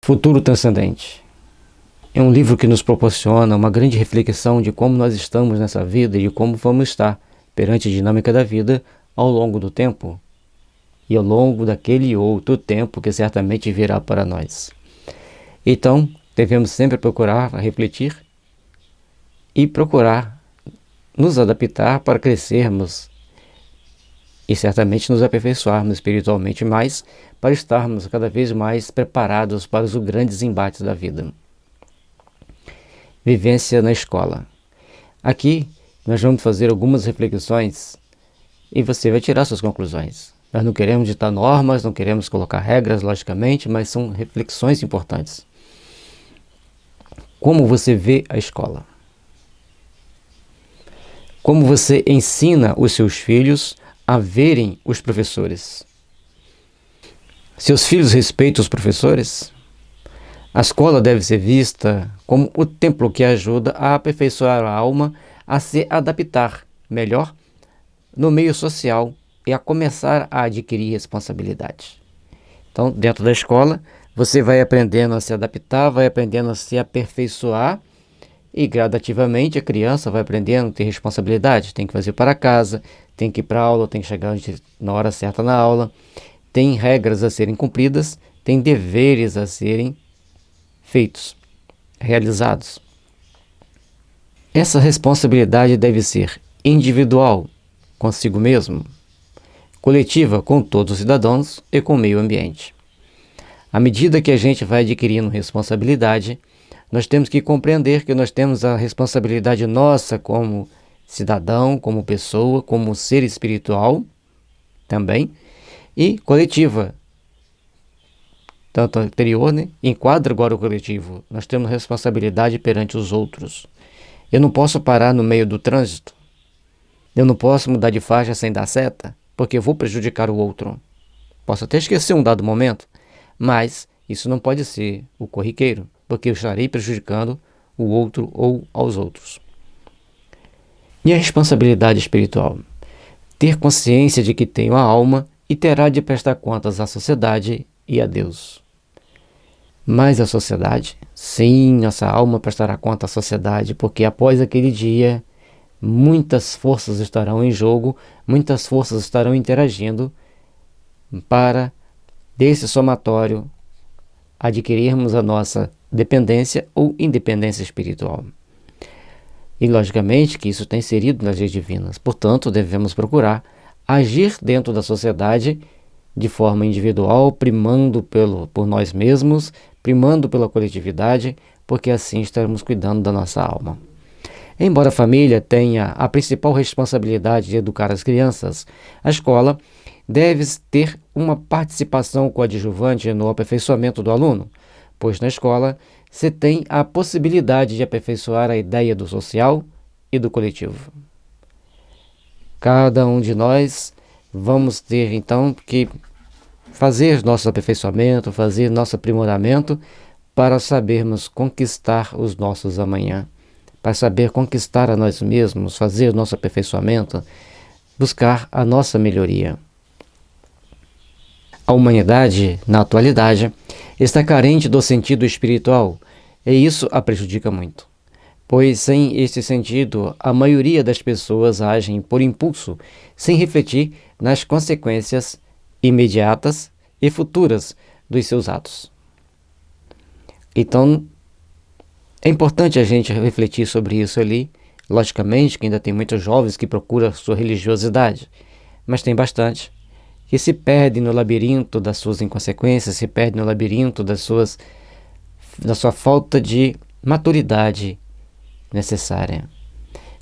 Futuro Transcendente é um livro que nos proporciona uma grande reflexão de como nós estamos nessa vida e de como vamos estar perante a dinâmica da vida ao longo do tempo e ao longo daquele outro tempo que certamente virá para nós. Então, devemos sempre procurar refletir e procurar nos adaptar para crescermos e certamente nos aperfeiçoarmos espiritualmente mais, para estarmos cada vez mais preparados para os grandes embates da vida. Vivência na escola. Aqui nós vamos fazer algumas reflexões e você vai tirar suas conclusões. Nós não queremos ditar normas, não queremos colocar regras, logicamente, mas são reflexões importantes. Como você vê a escola? Como você ensina os seus filhos a verem os professores? Seus filhos respeitam os professores? A escola deve ser vista como o templo que ajuda a aperfeiçoar a alma a se adaptar melhor no meio social e a começar a adquirir responsabilidade. Então, dentro da escola, você vai aprendendo a se adaptar, vai aprendendo a se aperfeiçoar e gradativamente a criança vai aprendendo a ter responsabilidade. Tem que fazer para casa, tem que ir para a aula, tem que chegar na hora certa na aula, tem regras a serem cumpridas, tem deveres a serem feitos, realizados. Essa responsabilidade deve ser individual, consigo mesmo, coletiva com todos os cidadãos e com o meio ambiente. À medida que a gente vai adquirindo responsabilidade, nós temos que compreender que nós temos a responsabilidade nossa como cidadão, como pessoa, como ser espiritual também, e coletiva. Tanto anterior, enquadra agora o coletivo. Nós temos responsabilidade perante os outros. Eu não posso parar no meio do trânsito. Eu não posso mudar de faixa sem dar seta, porque eu vou prejudicar o outro. Posso até esquecer um dado momento, mas isso não pode ser o corriqueiro, porque eu estarei prejudicando o outro ou aos outros. E a responsabilidade espiritual? Ter consciência de que tenho a alma e terá de prestar contas à sociedade e a Deus. Mas a sociedade? Sim, nossa alma prestará conta à sociedade, porque após aquele dia, muitas forças estarão em jogo, muitas forças estarão interagindo para, desse somatório, adquirirmos a nossa dependência ou independência espiritual. E, logicamente, que isso está inserido nas leis divinas. Portanto, devemos procurar agir dentro da sociedade de forma individual, primando por nós mesmos, primando pela coletividade, porque assim estaremos cuidando da nossa alma. Embora a família tenha a principal responsabilidade de educar as crianças, a escola deve ter uma participação coadjuvante no aperfeiçoamento do aluno, pois na escola se tem a possibilidade de aperfeiçoar a ideia do social e do coletivo. Cada um de nós vamos ter então que fazer nosso aperfeiçoamento, fazer nosso aprimoramento para sabermos conquistar os nossos amanhã, para saber conquistar a nós mesmos, fazer nosso aperfeiçoamento, buscar a nossa melhoria. A humanidade, na atualidade, está carente do sentido espiritual e isso a prejudica muito, pois sem esse sentido, a maioria das pessoas agem por impulso, sem refletir nas consequências imediatas e futuras dos seus atos. Então, é importante a gente refletir sobre isso ali. Logicamente que ainda tem muitos jovens que procuram sua religiosidade, mas tem bastante que se perdem no labirinto das suas inconsequências, se perdem no labirinto da sua falta de maturidade necessária.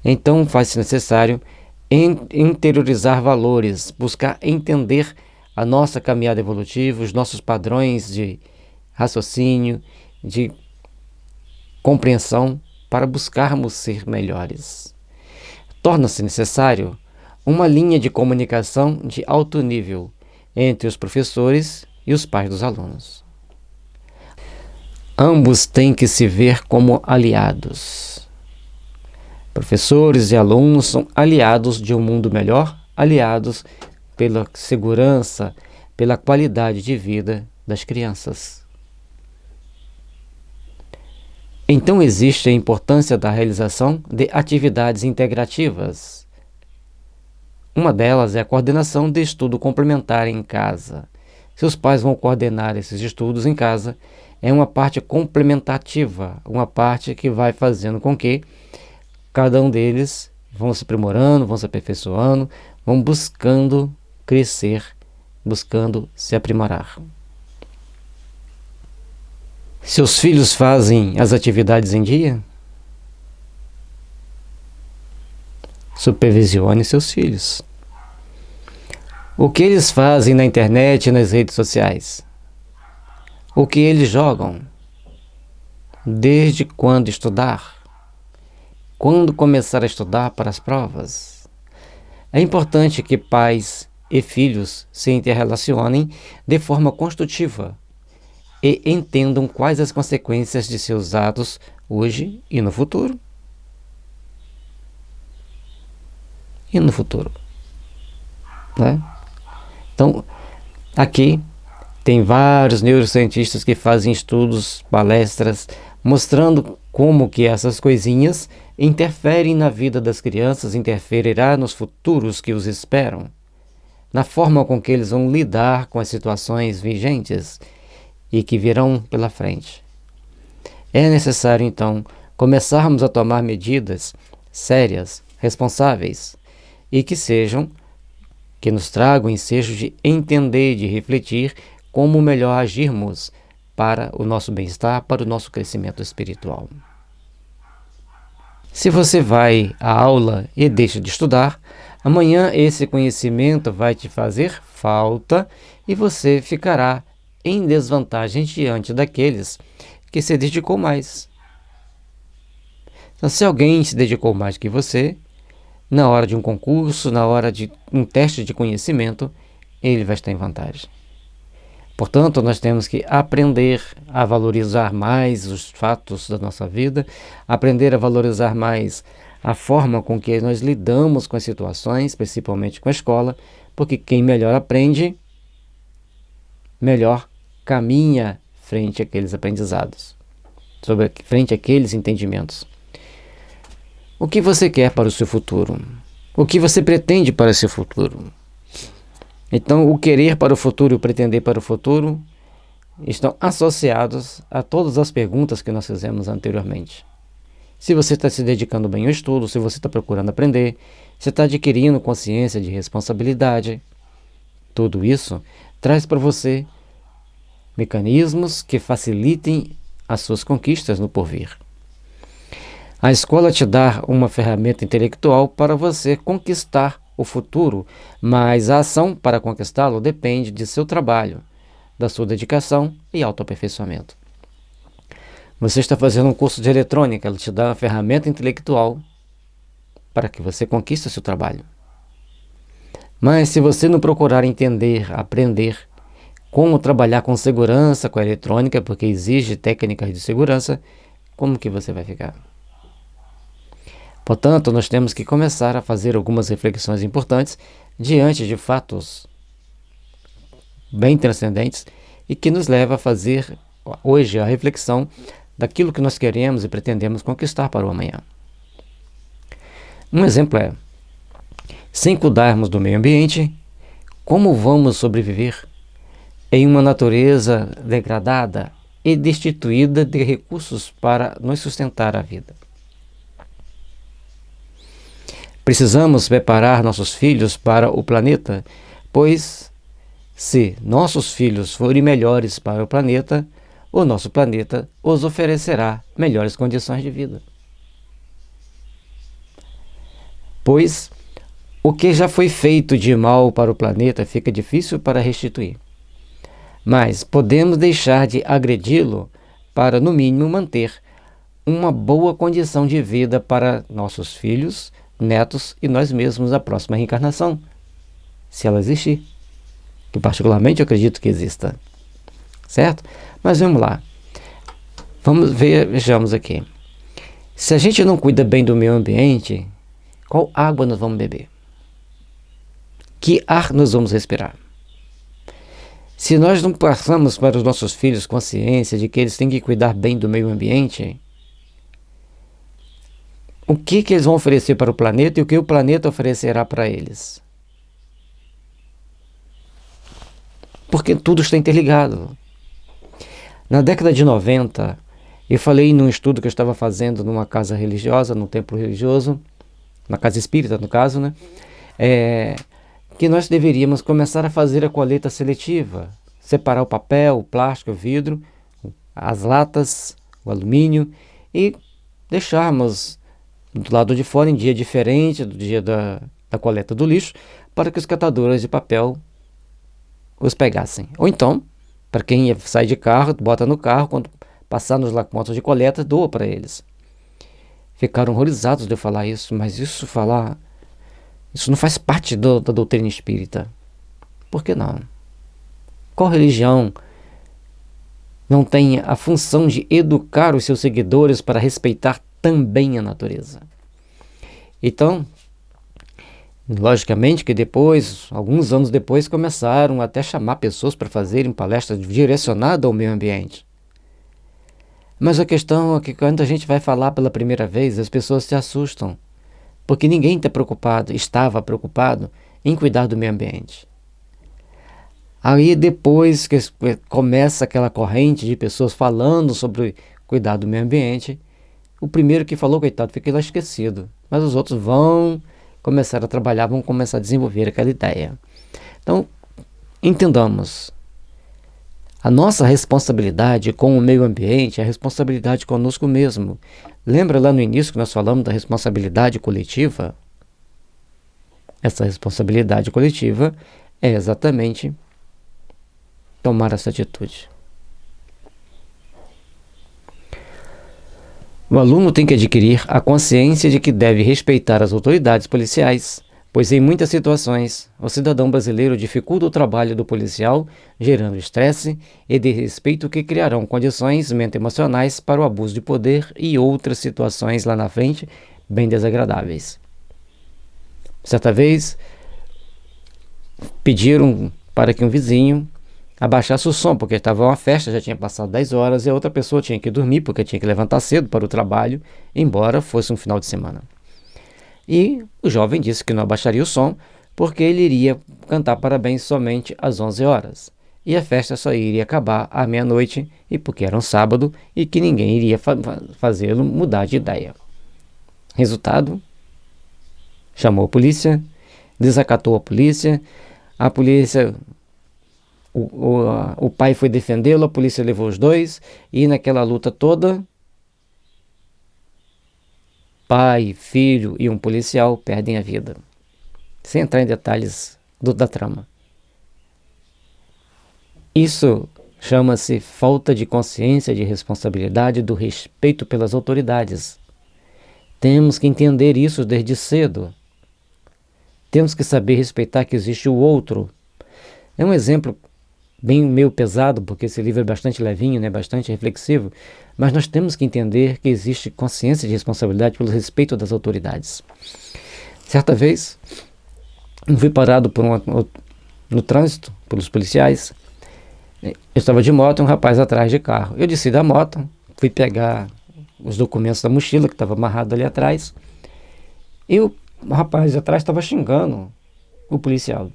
Então faz-se necessário interiorizar valores, buscar entender a nossa caminhada evolutiva, os nossos padrões de raciocínio, de compreensão, para buscarmos ser melhores. Torna-se necessário uma linha de comunicação de alto nível entre os professores e os pais dos alunos. Ambos têm que se ver como aliados. Professores e alunos são aliados de um mundo melhor, aliados pela segurança, pela qualidade de vida das crianças. Então existe a importância da realização de atividades integrativas. Uma delas é a coordenação de estudo complementar em casa. Se os pais vão coordenar esses estudos em casa, é uma parte complementativa, uma parte que vai fazendo com que cada um deles vão se aprimorando, vão se aperfeiçoando, vão buscando crescer, buscando se aprimorar. Seus filhos fazem as atividades em dia? Supervisione seus filhos. O que eles fazem na internet e nas redes sociais? O que eles jogam? Desde quando estudar? Quando começar a estudar para as provas? É importante que pais e filhos se interrelacionem de forma construtiva e entendam quais as consequências de seus atos hoje e no futuro. E no futuro, né? Então, aqui tem vários neurocientistas que fazem estudos, palestras, mostrando como que essas coisinhas interferem na vida das crianças, interferirá nos futuros que os esperam, na forma com que eles vão lidar com as situações vigentes e que virão pela frente. É necessário, então, começarmos a tomar medidas sérias, responsáveis e que nos tragam ensejo de entender, de refletir como melhor agirmos para o nosso bem-estar, para o nosso crescimento espiritual. Se você vai à aula e deixa de estudar, amanhã esse conhecimento vai te fazer falta e você ficará em desvantagem diante daqueles que se dedicou mais. Então, se alguém se dedicou mais que você, na hora de um concurso, na hora de um teste de conhecimento, ele vai estar em vantagem. Portanto, nós temos que aprender a valorizar mais os fatos da nossa vida, aprender a valorizar mais a forma com que nós lidamos com as situações, principalmente com a escola, porque quem melhor aprende, melhor caminha frente àqueles aprendizados, frente àqueles entendimentos. O que você quer para o seu futuro? O que você pretende para o seu futuro? Então, o querer para o futuro e o pretender para o futuro estão associados a todas as perguntas que nós fizemos anteriormente. Se você está se dedicando bem ao estudo, se você está procurando aprender, se está adquirindo consciência de responsabilidade, tudo isso traz para você mecanismos que facilitem as suas conquistas no porvir. A escola te dá uma ferramenta intelectual para você conquistar o futuro, mas a ação para conquistá-lo depende de seu trabalho, da sua dedicação e autoaperfeiçoamento. Você está fazendo um curso de eletrônica, ela te dá uma ferramenta intelectual para que você conquiste o seu trabalho. Mas se você não procurar entender, aprender como trabalhar com segurança com a eletrônica, porque exige técnicas de segurança, como que você vai ficar? Portanto, nós temos que começar a fazer algumas reflexões importantes diante de fatos bem transcendentes e que nos leva a fazer hoje a reflexão daquilo que nós queremos e pretendemos conquistar para o amanhã. Um exemplo é, sem cuidarmos do meio ambiente, como vamos sobreviver em uma natureza degradada e destituída de recursos para nos sustentar a vida? Precisamos preparar nossos filhos para o planeta, pois se nossos filhos forem melhores para o planeta, o nosso planeta os oferecerá melhores condições de vida. Pois o que já foi feito de mal para o planeta fica difícil para restituir. Mas podemos deixar de agredi-lo para, no mínimo, manter uma boa condição de vida para nossos filhos, netos e nós mesmos na próxima reencarnação, se ela existir, que particularmente eu acredito que exista, certo? Mas vamos lá, vejamos aqui, se a gente não cuida bem do meio ambiente, qual água nós vamos beber? Que ar nós vamos respirar? Se nós não passamos para os nossos filhos consciência de que eles têm que cuidar bem do meio ambiente, o que eles vão oferecer para o planeta e o que o planeta oferecerá para eles. Porque tudo está interligado. Na década de 90, eu falei num estudo que eu estava fazendo numa casa religiosa, num templo religioso, na casa espírita, no caso, né? Que nós deveríamos começar a fazer a coleta seletiva, separar o papel, o plástico, o vidro, as latas, o alumínio e deixarmos do lado de fora em dia diferente do dia da coleta do lixo, para que os catadores de papel os pegassem. Ou então, para quem sai de carro, bota no carro, quando passar nos pontos de coleta, doa para eles. Ficaram horrorizados de eu falar isso, mas isso não faz parte da doutrina espírita. Por que não? Qual religião não tem a função de educar os seus seguidores para respeitar também a natureza? Então, logicamente que depois, alguns anos depois, começaram até a chamar pessoas para fazerem palestras direcionadas ao meio ambiente. Mas a questão é que quando a gente vai falar pela primeira vez, as pessoas se assustam, porque ninguém estava preocupado em cuidar do meio ambiente. Aí depois que começa aquela corrente de pessoas falando sobre cuidar do meio ambiente, o primeiro que falou, coitado, fica lá esquecido. Mas os outros vão começar a trabalhar, vão começar a desenvolver aquela ideia. Então, entendamos, a nossa responsabilidade com o meio ambiente é a responsabilidade conosco mesmo. Lembra lá no início que nós falamos da responsabilidade coletiva? Essa responsabilidade coletiva é exatamente tomar essa atitude. O aluno tem que adquirir a consciência de que deve respeitar as autoridades policiais, pois em muitas situações o cidadão brasileiro dificulta o trabalho do policial, gerando estresse e desrespeito que criarão condições mente-emocionais para o abuso de poder e outras situações lá na frente bem desagradáveis. Certa vez, pediram para que um vizinho abaixasse o som, porque estava uma festa, já tinha passado 10 horas e a outra pessoa tinha que dormir, porque tinha que levantar cedo para o trabalho, embora fosse um final de semana. E o jovem disse que não abaixaria o som, porque ele iria cantar parabéns somente às 11 horas. E a festa só iria acabar à meia-noite, e porque era um sábado, e que ninguém iria fazê-lo mudar de ideia. Resultado, chamou a polícia, desacatou a polícia, o pai foi defendê-lo, a polícia levou os dois, e naquela luta toda, pai, filho e um policial perdem a vida. Sem entrar em detalhes da trama. Isso chama-se falta de consciência de responsabilidade do respeito pelas autoridades. Temos que entender isso desde cedo. Temos que saber respeitar que existe o outro. É um exemplo bem meio pesado, porque esse livro é bastante levinho, né, bastante reflexivo, mas nós temos que entender que existe consciência de responsabilidade pelo respeito das autoridades. Certa vez, eu fui parado no trânsito, pelos policiais. Eu estava de moto e um rapaz atrás de carro. Eu desci da moto, fui pegar os documentos da mochila que estava amarrado ali atrás, e o rapaz atrás estava xingando o policial.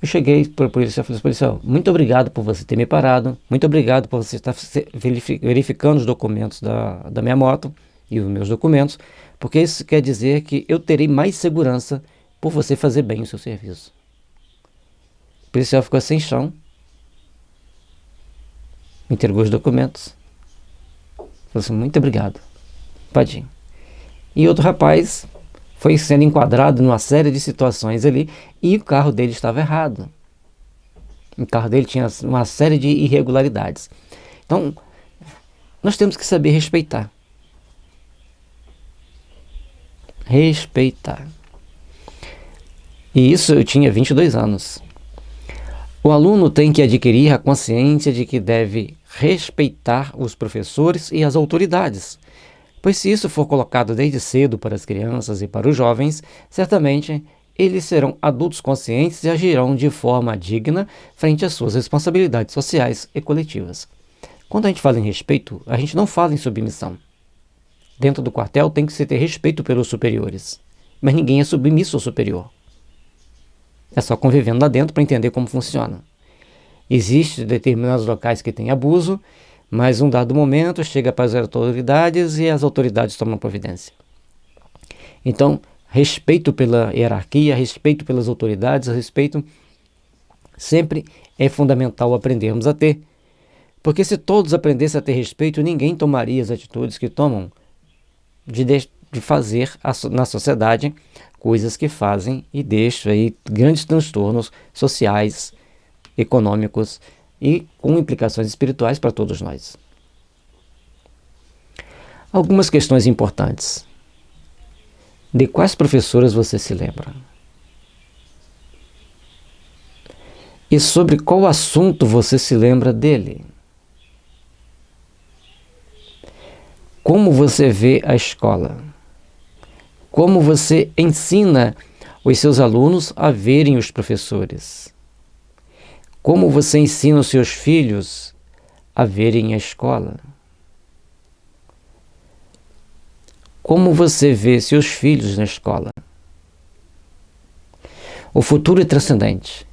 Eu cheguei para o policial e falei: policial, muito obrigado por você ter me parado, muito obrigado por você estar verificando os documentos da minha moto e os meus documentos, porque isso quer dizer que eu terei mais segurança por você fazer bem o seu serviço. O policial ficou sem chão, me entregou os documentos, falou assim: muito obrigado, pode ir. E outro rapaz foi sendo enquadrado numa série de situações ali, e o carro dele estava errado. O carro dele tinha uma série de irregularidades. Então, nós temos que saber respeitar. Respeitar. E isso eu tinha 22 anos. O aluno tem que adquirir a consciência de que deve respeitar os professores e as autoridades. Pois se isso for colocado desde cedo para as crianças e para os jovens, certamente eles serão adultos conscientes e agirão de forma digna frente às suas responsabilidades sociais e coletivas. Quando a gente fala em respeito, a gente não fala em submissão. Dentro do quartel tem que se ter respeito pelos superiores, mas ninguém é submisso ao superior. É só convivendo lá dentro para entender como funciona. Existem determinados locais que tem abuso, mas um dado momento chega para as autoridades e as autoridades tomam providência. Então, respeito pela hierarquia, respeito pelas autoridades, respeito sempre é fundamental aprendermos a ter. Porque se todos aprendessem a ter respeito, ninguém tomaria as atitudes que tomam de fazer na sociedade coisas que fazem e deixam aí grandes transtornos sociais, econômicos e com implicações espirituais para todos nós. Algumas questões importantes. De quais professoras você se lembra? E sobre qual assunto você se lembra dele? Como você vê a escola? Como você ensina os seus alunos a verem os professores? Como você ensina os seus filhos a verem a escola? Como você vê seus filhos na escola? O futuro é transcendente.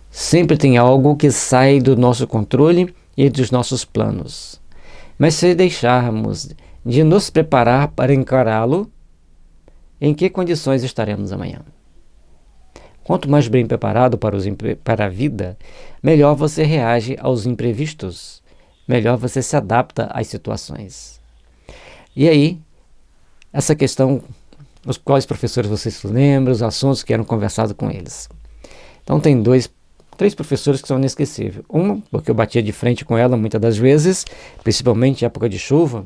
Sempre tem algo que sai do nosso controle e dos nossos planos. Mas se deixarmos de nos preparar para encará-lo, em que condições estaremos amanhã? Quanto mais bem preparado para a vida, melhor você reage aos imprevistos, melhor você se adapta às situações. E aí, essa questão, os quais professores você se lembra, os assuntos que eram conversados com eles. Então tem três professores que são inesquecíveis. Uma, porque eu batia de frente com ela muitas das vezes, principalmente em época de chuva,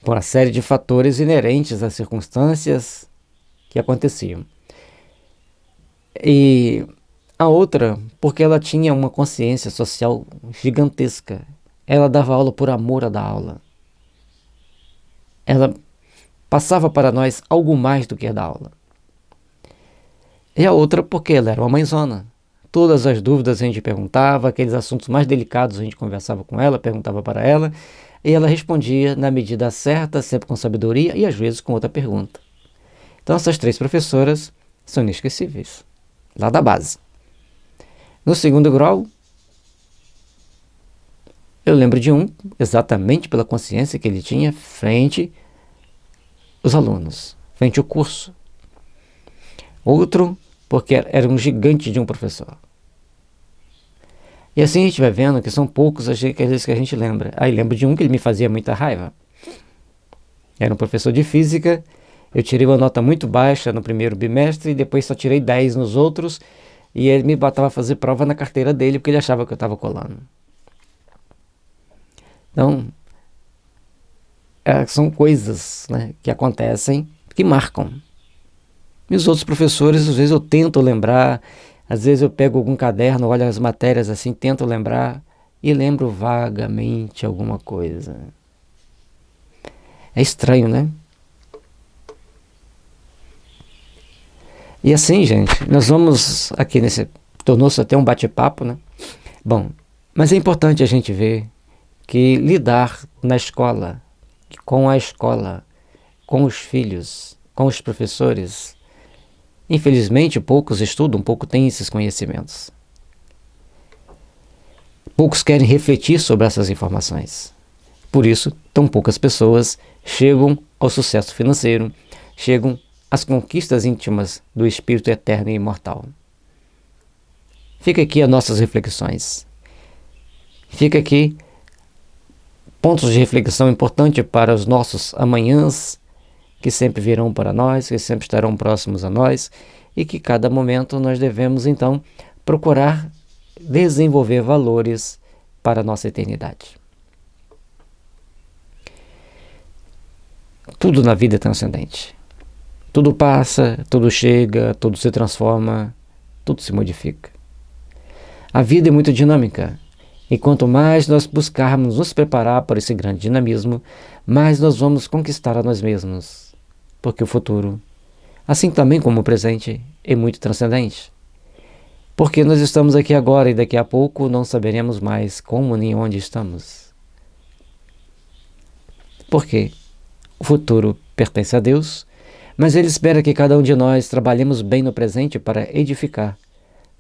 por uma série de fatores inerentes às circunstâncias que aconteciam. E a outra, porque ela tinha uma consciência social gigantesca. Ela dava aula por amor a dar aula. Ela passava para nós algo mais do que a dar aula. E a outra, porque ela era uma mãezona. Todas as dúvidas a gente perguntava, aqueles assuntos mais delicados a gente conversava com ela, perguntava para ela, e ela respondia na medida certa, sempre com sabedoria e às vezes com outra pergunta. Então essas três professoras são inesquecíveis, lá da base. No segundo grau, eu lembro de um, exatamente pela consciência que ele tinha frente os alunos, frente ao curso. Outro, porque era um gigante de um professor. E assim a gente vai vendo que são poucos aqueles que a gente lembra. Aí lembro de um que ele me fazia muita raiva. Era um professor de física, eu tirei uma nota muito baixa no primeiro bimestre e depois só tirei 10 nos outros, e ele me botava a fazer prova na carteira dele porque ele achava que eu estava colando. Então, são coisas, né, que acontecem, que marcam. E os outros professores, às vezes eu tento lembrar, às vezes eu pego algum caderno, olho as matérias assim, tento lembrar e lembro vagamente alguma coisa. É estranho, né? E assim, gente, nós vamos aqui tornou-se até um bate-papo, né? Bom, mas é importante a gente ver que lidar na escola, com a escola, com os filhos, com os professores, infelizmente poucos estudam, poucos têm esses conhecimentos. Poucos querem refletir sobre essas informações. Por isso, tão poucas pessoas chegam ao sucesso financeiro, chegam às conquistas íntimas do espírito eterno e imortal. Fica aqui as nossas reflexões. Fica aqui pontos de reflexão importantes para os nossos amanhãs, que sempre virão para nós, que sempre estarão próximos a nós, e que cada momento nós devemos, então, procurar desenvolver valores para a nossa eternidade. Tudo na vida é transcendente. Tudo passa, tudo chega, tudo se transforma, tudo se modifica. A vida é muito dinâmica. E quanto mais nós buscarmos nos preparar para esse grande dinamismo, mais nós vamos conquistar a nós mesmos. Porque o futuro, assim também como o presente, é muito transcendente. Porque nós estamos aqui agora e daqui a pouco não saberemos mais como nem onde estamos. porque o futuro pertence a Deus, mas Ele espera que cada um de nós trabalhemos bem no presente para edificar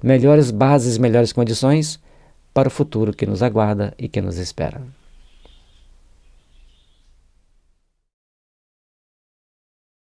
melhores bases, melhores condições para o futuro que nos aguarda e que nos espera.